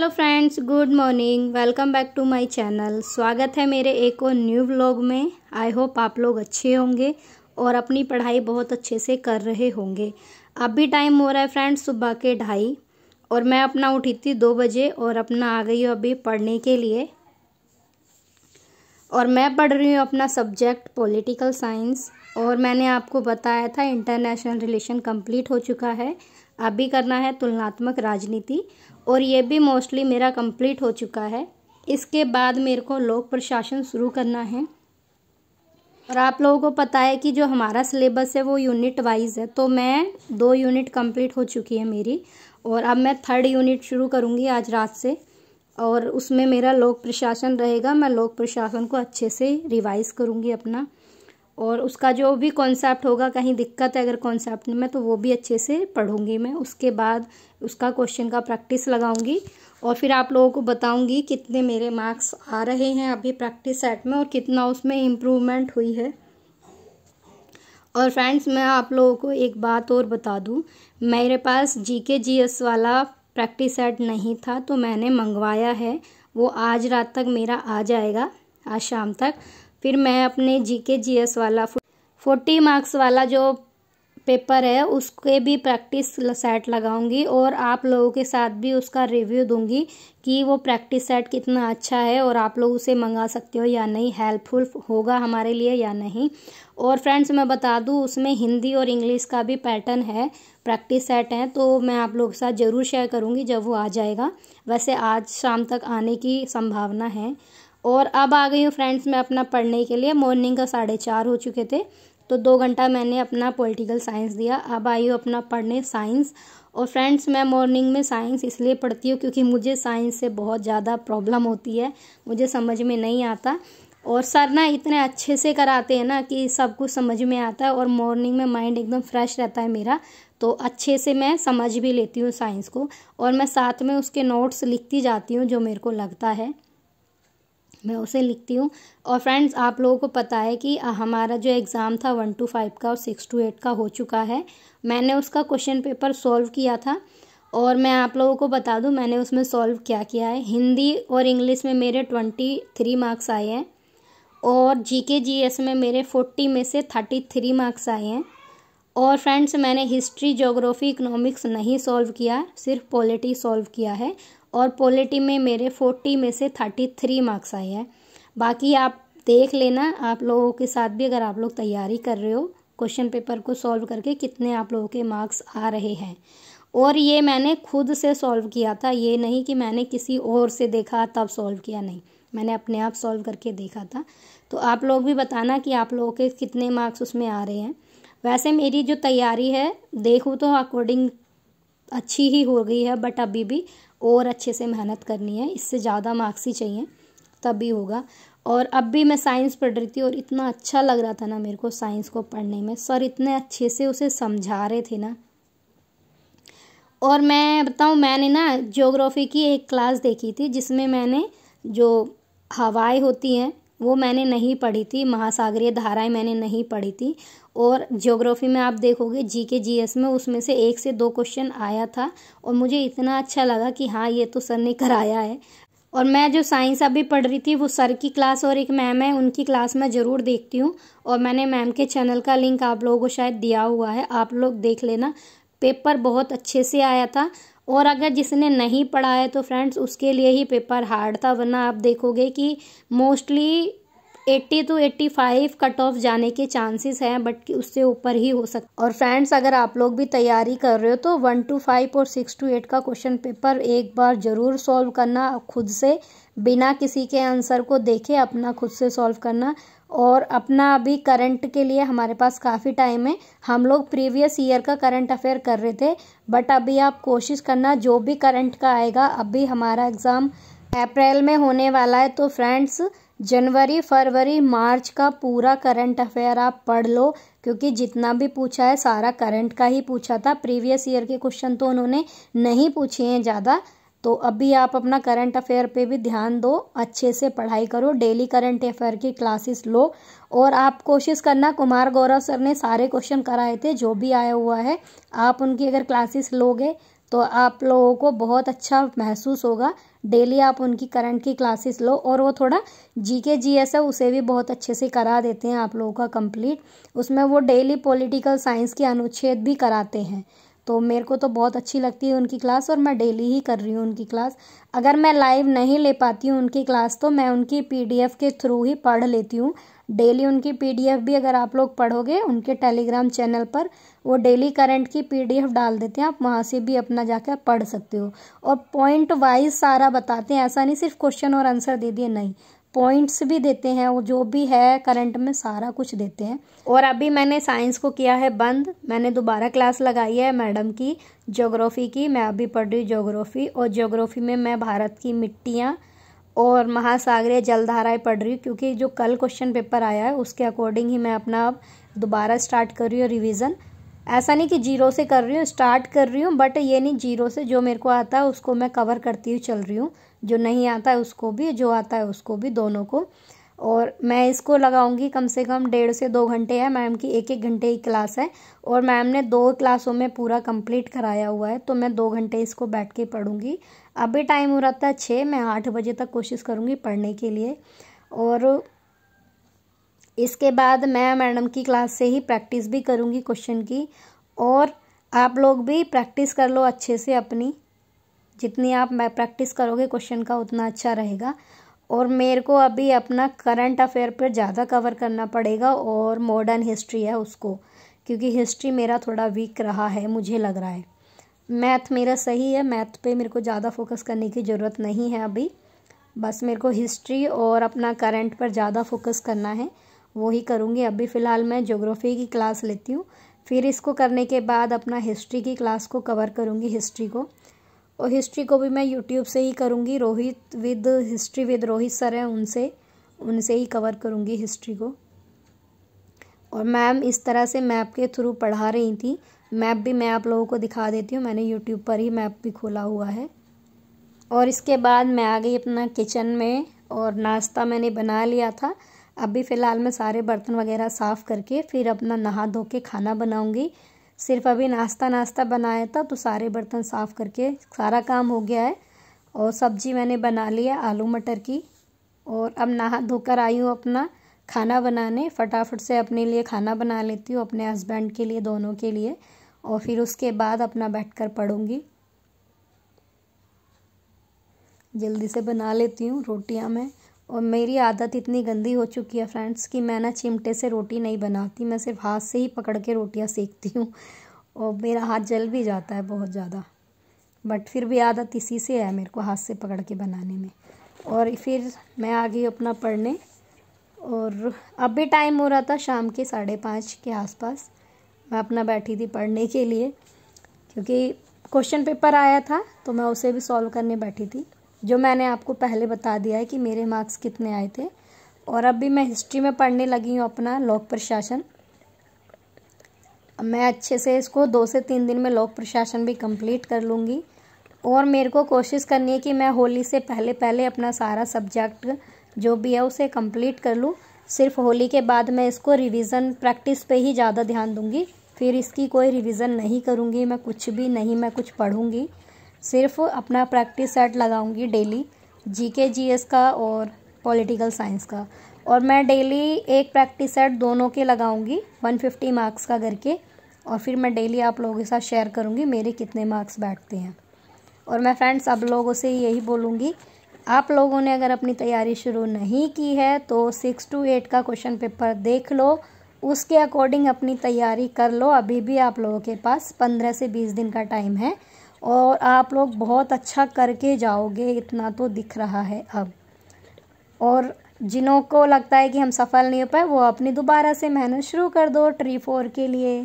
Hello friends, good morning. Welcome back to my channel. स्वागत है मेरे एक और न्यू व्लॉग में। आई होप आप लोग अच्छे होंगे और अपनी पढ़ाई बहुत अच्छे से कर रहे होंगे। अभी टाइम हो रहा है फ्रेंड्स सुबह के 2:30 और मैं अपना उठी थी 2 बजे और अपना आ गई हूँ अभी पढ़ने के लिए। और मैं पढ़ रही हूँ अपना सब्जेक्ट पॉलिटिकल साइंस। और मैंने आपको बताया था इंटरनेशनल रिलेशन कंप्लीट हो चुका है, अभी करना है तुलनात्मक राजनीति और ये भी मोस्टली मेरा कंप्लीट हो चुका है। इसके बाद मेरे को लोक प्रशासन शुरू करना है। और आप लोगों को पता है कि जो हमारा सिलेबस है वो यूनिट वाइज है, तो मैं 2 यूनिट कंप्लीट हो चुकी है मेरी और अब मैं 3rd यूनिट शुरू करूँगी आज रात से। और उसमें मेरा लोक प्रशासन रहेगा। मैं लोक प्रशासन को अच्छे से रिवाइज करूँगी अपना, और उसका जो भी कॉन्सेप्ट होगा, कहीं दिक्कत है अगर कॉन्सेप्ट में तो वो भी अच्छे से पढ़ूंगी मैं। उसके बाद उसका क्वेश्चन का प्रैक्टिस लगाऊंगी और फिर आप लोगों को बताऊंगी कितने मेरे मार्क्स आ रहे हैं अभी प्रैक्टिस सेट में और कितना उसमें इम्प्रूवमेंट हुई है। और फ्रेंड्स, मैं आप लोगों को एक बात और बता दूं, मेरे पास जीके जीएस वाला प्रैक्टिस सेट नहीं था तो मैंने मंगवाया है। वो आज रात तक मेरा आ जाएगा, आज शाम तक। फिर मैं अपने जीके जीएस वाला 40 मार्क्स वाला जो पेपर है उसके भी प्रैक्टिस सेट लगाऊंगी और आप लोगों के साथ भी उसका रिव्यू दूंगी कि वो प्रैक्टिस सेट कितना अच्छा है और आप लोग उसे मंगा सकते हो या नहीं, हेल्पफुल होगा हमारे लिए या नहीं। और फ्रेंड्स, मैं बता दूं उसमें हिंदी और इंग्लिश का भी पैटर्न है, प्रैक्टिस सेट है, तो मैं आप लोगों के साथ ज़रूर शेयर करूँगी जब वो आ जाएगा। वैसे आज शाम तक आने की संभावना है। और अब आ गई हूँ फ्रेंड्स मैं अपना पढ़ने के लिए। मॉर्निंग का 4:30 हो चुके थे तो 2 घंटा मैंने अपना पॉलिटिकल साइंस दिया। अब आई हूँ अपना पढ़ने साइंस। और फ्रेंड्स, मैं मॉर्निंग में साइंस इसलिए पढ़ती हूँ क्योंकि मुझे साइंस से बहुत ज़्यादा प्रॉब्लम होती है, मुझे समझ में नहीं आता। और सर ना इतने अच्छे से कराते हैं ना कि सब कुछ समझ में आता है और मॉर्निंग में माइंड एकदम फ्रेश रहता है मेरा, तो अच्छे से मैं समझ भी लेती हूँ साइंस को। और मैं साथ में उसके नोट्स लिखती जाती हूँ, जो मेरे को लगता है मैं उसे लिखती हूँ। और फ्रेंड्स, आप लोगों को पता है कि हमारा जो एग्ज़ाम था 1 to 5 का और 6 to 8 का हो चुका है। मैंने उसका क्वेश्चन पेपर सॉल्व किया था और मैं आप लोगों को बता दूं मैंने उसमें सॉल्व क्या किया है। हिंदी और इंग्लिश में मेरे 23 मार्क्स आए हैं और जीके जीएस में मेरे 40 में से 33 मार्क्स आए हैं। और फ्रेंड्स, मैंने हिस्ट्री, ज्योग्राफी, इकोनॉमिक्स नहीं सॉल्व किया, सिर्फ पॉलिटी सॉल्व किया है और पॉलिटी में मेरे 40 में से 33 मार्क्स आए हैं। बाकी आप देख लेना, आप लोगों के साथ भी अगर आप लोग तैयारी कर रहे हो क्वेश्चन पेपर को सॉल्व करके कितने आप लोगों के मार्क्स आ रहे हैं। और ये मैंने खुद से सॉल्व किया था, ये नहीं कि मैंने किसी और से देखा तब सॉल्व किया, नहीं, मैंने अपने आप सॉल्व करके देखा था। तो आप लोग भी बताना कि आप लोगों के कितने मार्क्स उसमें आ रहे हैं। वैसे मेरी जो तैयारी है देखूँ तो अकॉर्डिंग अच्छी ही हो गई है, बट अभी भी और अच्छे से मेहनत करनी है, इससे ज़्यादा मार्क्स ही चाहिए तभी होगा। और अब भी मैं साइंस पढ़ रही थी और इतना अच्छा लग रहा था ना मेरे को साइंस को पढ़ने में, सर इतने अच्छे से उसे समझा रहे थे ना। और मैं बताऊं, मैंने ना ज्योग्राफी की एक क्लास देखी थी जिसमें मैंने जो हवाएं होती हैं वो मैंने नहीं पढ़ी थी, महासागरीय धाराएं मैंने नहीं पढ़ी थी। और ज्योग्राफी में आप देखोगे जीके जीएस में उसमें से 1 से 2 क्वेश्चन आया था और मुझे इतना अच्छा लगा कि हाँ ये तो सर ने कराया है। और मैं जो साइंस अभी पढ़ रही थी वो सर की क्लास और एक मैम है उनकी क्लास मैं ज़रूर देखती हूँ और मैंने मैम के चैनल का लिंक आप लोगों को शायद दिया हुआ है, आप लोग देख लेना। पेपर बहुत अच्छे से आया था और अगर जिसने नहीं पढ़ा है तो फ्रेंड्स उसके लिए ही पेपर हार्ड था, वरना आप देखोगे कि मोस्टली 80 to 85 कट ऑफ जाने के चांसेस हैं, बट उससे ऊपर ही हो सकता। और फ्रेंड्स, अगर आप लोग भी तैयारी कर रहे हो तो 1 to 5 और 6 to 8 का क्वेश्चन पेपर एक बार ज़रूर सॉल्व करना खुद से, बिना किसी के आंसर को देखे अपना खुद से सॉल्व करना। और अपना अभी करंट के लिए हमारे पास काफ़ी टाइम है, हम लोग प्रीवियस ईयर का करंट अफेयर कर रहे थे, बट अभी आप कोशिश करना जो भी करंट का आएगा। अभी हमारा एग्ज़ाम अप्रैल में होने वाला है, तो फ्रेंड्स जनवरी, फरवरी, मार्च का पूरा करंट अफेयर आप पढ़ लो, क्योंकि जितना भी पूछा है सारा करंट का ही पूछा था। प्रीवियस ईयर के क्वेश्चन तो उन्होंने नहीं पूछे हैं ज़्यादा। तो अभी आप अपना करंट अफेयर पे भी ध्यान दो, अच्छे से पढ़ाई करो, डेली करंट अफेयर की क्लासेस लो। और आप कोशिश करना, कुमार गौरव सर ने सारे क्वेश्चन कराए थे जो भी आया हुआ है, आप उनकी अगर क्लासेस लोगे तो आप लोगों को बहुत अच्छा महसूस होगा। डेली आप उनकी करंट की क्लासेस लो, और वो थोड़ा जीके जीएस है उसे भी बहुत अच्छे से करा देते हैं आप लोगों का कंप्लीट। उसमें वो डेली पॉलिटिकल साइंस के अनुच्छेद भी कराते हैं। तो मेरे को तो बहुत अच्छी लगती है उनकी क्लास, और मैं डेली ही कर रही हूँ उनकी क्लास। अगर मैं लाइव नहीं ले पाती हूँ उनकी क्लास तो मैं उनकी पीडीएफ के थ्रू ही पढ़ लेती हूँ। डेली उनकी पीडीएफ भी अगर आप लोग पढ़ोगे उनके टेलीग्राम चैनल पर, वो डेली करंट की पीडीएफ डाल देते हैं, आप वहाँ से भी अपना जाकर पढ़ सकते हो। और पॉइंट वाइज सारा बताते हैं, ऐसा नहीं सिर्फ क्वेश्चन और आंसर दे दिए, नहीं, पॉइंट्स भी देते हैं, वो जो भी है करंट में सारा कुछ देते हैं। और अभी मैंने साइंस को किया है बंद, मैंने दोबारा क्लास लगाई है मैडम की ज्योग्राफी की। मैं अभी पढ़ रही हूँ ज्योग्राफी, और ज्योग्राफी में मैं भारत की मिट्टियाँ और महासागरीय जलधाराएं पढ़ रही हूँ, क्योंकि जो कल क्वेश्चन पेपर आया है उसके अकॉर्डिंग ही मैं अपना अब दोबारा स्टार्ट कर रही हूँ रिवीजन। ऐसा नहीं कि जीरो से कर रही हूँ, स्टार्ट कर रही हूँ, बट ये नहीं जीरो से, जो मेरे को आता है उसको मैं कवर करती हुई चल रही हूँ, जो नहीं आता है उसको भी, जो आता है उसको भी, दोनों को। और मैं इसको लगाऊंगी कम से कम 1.5 से 2 घंटे है, मैम की 1-1 घंटे की क्लास है, और मैम ने 2 क्लासों में पूरा कंप्लीट कराया हुआ है, तो मैं 2 घंटे इसको बैठ के पढ़ूंगी। अभी टाइम हो रहा था 6, मैं 8 बजे तक कोशिश करूंगी पढ़ने के लिए। और इसके बाद मैं मैडम की क्लास से ही प्रैक्टिस भी करूंगी क्वेश्चन की, और आप लोग भी प्रैक्टिस कर लो अच्छे से अपनी, जितनी आप प्रैक्टिस करोगे क्वेश्चन का उतना अच्छा रहेगा। और मेरे को अभी अपना करंट अफेयर पर ज़्यादा कवर करना पड़ेगा, और मॉडर्न हिस्ट्री है उसको, क्योंकि हिस्ट्री मेरा थोड़ा वीक रहा है मुझे लग रहा है। मैथ मेरा सही है, मैथ पे मेरे को ज़्यादा फोकस करने की ज़रूरत नहीं है अभी, बस मेरे को हिस्ट्री और अपना करंट पर ज़्यादा फोकस करना है, वो ही करूँगी। अभी फ़िलहाल मैं ज्योग्राफी की क्लास लेती हूँ, फिर इसको करने के बाद अपना हिस्ट्री की क्लास को कवर करूँगी, हिस्ट्री को। और हिस्ट्री को भी मैं यूट्यूब से ही करूँगी, हिस्ट्री विद रोहित सर हैं, उनसे ही कवर करूँगी हिस्ट्री को। और मैम इस तरह से मैप के थ्रू पढ़ा रही थी, मैप भी मैं आप लोगों को दिखा देती हूँ, मैंने यूट्यूब पर ही मैप भी खोला हुआ है। और इसके बाद मैं आ गई अपना किचन में, और नाश्ता मैंने बना लिया था। अभी फ़िलहाल मैं सारे बर्तन वगैरह साफ़ करके फिर अपना नहा धो के खाना बनाऊँगी। सिर्फ अभी नाश्ता बनाया था, तो सारे बर्तन साफ़ करके सारा काम हो गया है। और सब्जी मैंने बना ली है आलू मटर की, और अब नहा धोकर आई हूँ अपना खाना बनाने। फटाफट से अपने लिए खाना बना लेती हूँ, अपने हस्बैंड के लिए, दोनों के लिए, और फिर उसके बाद अपना बैठकर पढ़ूँगी। जल्दी से बना लेती हूँ रोटियाँ मैं। और मेरी आदत इतनी गंदी हो चुकी है फ्रेंड्स कि मैं ना चिमटे से रोटी नहीं बनाती, मैं सिर्फ हाथ से ही पकड़ के रोटियाँ सेकती हूँ, और मेरा हाथ जल भी जाता है बहुत ज़्यादा, बट फिर भी आदत इसी से है मेरे को हाथ से पकड़ के बनाने में। और फिर मैं आ गई अपना पढ़ने, और अभी टाइम हो रहा था शाम के 5:30 के आसपास, मैं अपना बैठी थी पढ़ने के लिए, क्योंकि क्वेश्चन पेपर आया था तो मैं उसे भी सॉल्व करने बैठी थी, जो मैंने आपको पहले बता दिया है कि मेरे मार्क्स कितने आए थे। और अभी मैं हिस्ट्री में पढ़ने लगी हूँ अपना लोक प्रशासन। मैं अच्छे से इसको 2 से 3 दिन में लोक प्रशासन भी कंप्लीट कर लूँगी, और मेरे को कोशिश करनी है कि मैं होली से पहले अपना सारा सब्जेक्ट जो भी है उसे कंप्लीट कर लूँ। सिर्फ होली के बाद मैं इसको रिवीजन प्रैक्टिस पे ही ज़्यादा ध्यान दूँगी, फिर इसकी कोई रिवीजन नहीं करूँगी, मैं कुछ भी नहीं, मैं कुछ पढ़ूँगी, सिर्फ अपना प्रैक्टिस सेट लगाऊंगी डेली जीके जीएस का और पॉलिटिकल साइंस का। और मैं डेली एक प्रैक्टिस सेट दोनों के लगाऊंगी 150 मार्क्स का करके, और फिर मैं डेली आप लोगों के साथ शेयर करूंगी मेरे कितने मार्क्स बैठते हैं। और मैं फ्रेंड्स आप लोगों से यही बोलूँगी, आप लोगों ने अगर अपनी तैयारी शुरू नहीं की है तो 6 to 8 का क्वेश्चन पेपर देख लो, उसके अकॉर्डिंग अपनी तैयारी कर लो। अभी भी आप लोगों के पास 15 से 20 दिन का टाइम है, और आप लोग बहुत अच्छा करके जाओगे, इतना तो दिख रहा है अब। और जिन्हों को लगता है कि हम सफल नहीं हो पाए, वो अपनी दोबारा से मेहनत शुरू कर दो ट्री 4 के लिए।